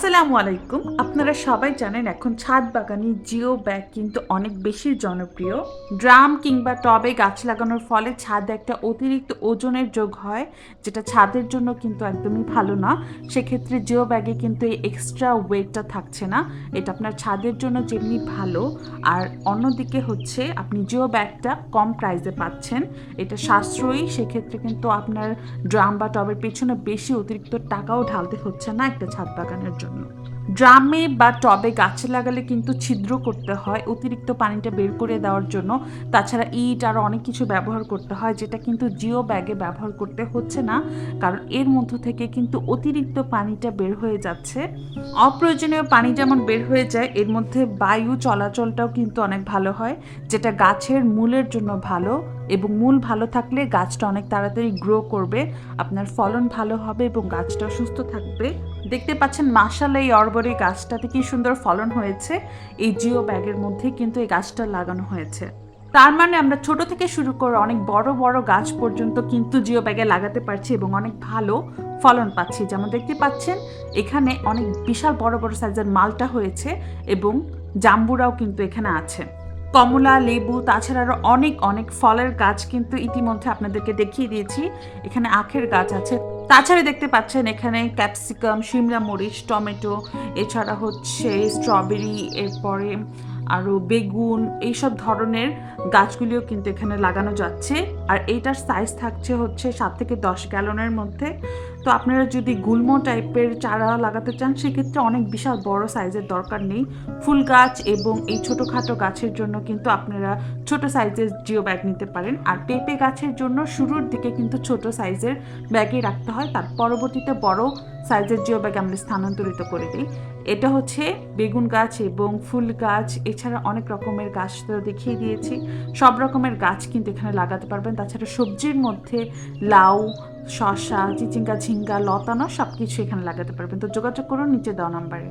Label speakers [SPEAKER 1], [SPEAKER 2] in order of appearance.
[SPEAKER 1] আসসালামু আলাইকুম। আপনারা সবাই জানেন এখন ছাদ বাগানে জিও ব্যাগ কিন্তু অনেক বেশি জনপ্রিয়। ড্রাম কিংবা টবে গাছ লাগানোর ফলে ছাদে একটা অতিরিক্ত ওজনের যোগ হয়, যেটা ছাদের জন্য কিন্তু একদমই ভালো না। সেক্ষেত্রে জিও ব্যাগে কিন্তু এই এক্সট্রা ওয়েটটা থাকছে না। এটা আপনার ছাদের জন্য যেমনি ভালো, আর অন্যদিকে হচ্ছে আপনি জিও ব্যাগটা কম প্রাইসে পাচ্ছেন। এটা সাশ্রয়ী, সেক্ষেত্রে কিন্তু আপনার ড্রাম বা টবের পেছনে বেশি অতিরিক্ত টাকাও ঢালতে হচ্ছে না একটা ছাদ বাগানের জন্য। ড্রামে বা টবে গাছে লাগালে কিন্তু ছিদ্র করতে হয় অতিরিক্ত পানিটা বের করে দেওয়ার জন্য। তাছাড়া ইট আরও অনেক কিছু ব্যবহার করতে হয়, যেটা কিন্তু জিও ব্যাগে ব্যবহার করতে হচ্ছে না, কারণ এর মধ্য থেকে কিন্তু অতিরিক্ত পানিটা বের হয়ে যাচ্ছে। অপ্রয়োজনীয় পানি যেমন বের হয়ে যায়, এর মধ্যে বায়ু চলাচলটাও কিন্তু অনেক ভালো হয়, যেটা গাছের মূলের জন্য ভালো। এবং মূল ভালো থাকলে গাছটা অনেক তাড়াতাড়ি গ্রো করবে, আপনার ফলন ভালো হবে এবং গাছটা সুস্থ থাকবে। দেখতে পাচ্ছেন মাশাআল্লাহ, এই অর্বরে গাছটাতে কি সুন্দর ফলন হয়েছে। এই জিও ব্যাগের মধ্যে কিন্তু এই গাছটা লাগানো হয়েছে। তার মানে আমরা ছোট থেকে শুরু করে অনেক বড় বড় গাছ পর্যন্ত কিন্তু জিও ব্যাগে লাগাতে পারছি এবং অনেক ভালো ফলন পাচ্ছি। যেমন দেখতে পাচ্ছেন এখানে অনেক বিশাল বড় বড় সাইজের মালটা হয়েছে এবং জাম্বুরাও কিন্তু এখানে আছে। কমলা, লেবু, তাছাড়া আরও অনেক অনেক ফলের গাছ কিন্তু ইতিমধ্যে আপনাদেরকে দেখিয়ে দিয়েছি। এখানে আখের গাছ আছে। তাছাড়া দেখতে পাচ্ছেন এখানে ক্যাপসিকাম, শিমলা মরিচ, টমেটো, এছাড়া হচ্ছে স্ট্রবেরি, এরপরে আরও বেগুন, এইসব ধরনের গাছগুলিও কিন্তু এখানে লাগানো যাচ্ছে। আর এইটার সাইজ থাকছে হচ্ছে 7 থেকে 10 গ্যালনের মধ্যে। তো আপনারা যদি গুল্ম টাইপের চারা লাগাতে চান, সেক্ষেত্রে অনেক বিশাল বড় সাইজের দরকার নেই। ফুল গাছ এবং এই ছোটোখাটো গাছের জন্য কিন্তু আপনারা ছোট সাইজের জিও ব্যাগ নিতে পারেন। আর পেঁপে গাছের জন্য শুরুর দিকে কিন্তু ছোট সাইজের ব্যাগে রাখতে হয়, তার পরবর্তীতে বড় সাইজের জিও ব্যাগে আমরা স্থানান্তরিত করে দিই। এটা হচ্ছে বেগুন গাছ এবং ফুল গাছ, এছাড়া অনেক রকমের গাছ তো দেখিয়ে দিয়েছি। সব রকমের গাছ কিন্তু এখানে লাগাতে পারবেন। তাছাড়া সবজির মধ্যে লাউ, শসা, চিচিঙ্গা, ঝিঙ্গা, লতানো সব কিছু এখানে লাগাতে পারবেন। তো যোগাযোগ করুন নিচে দেওয়া নাম্বারে।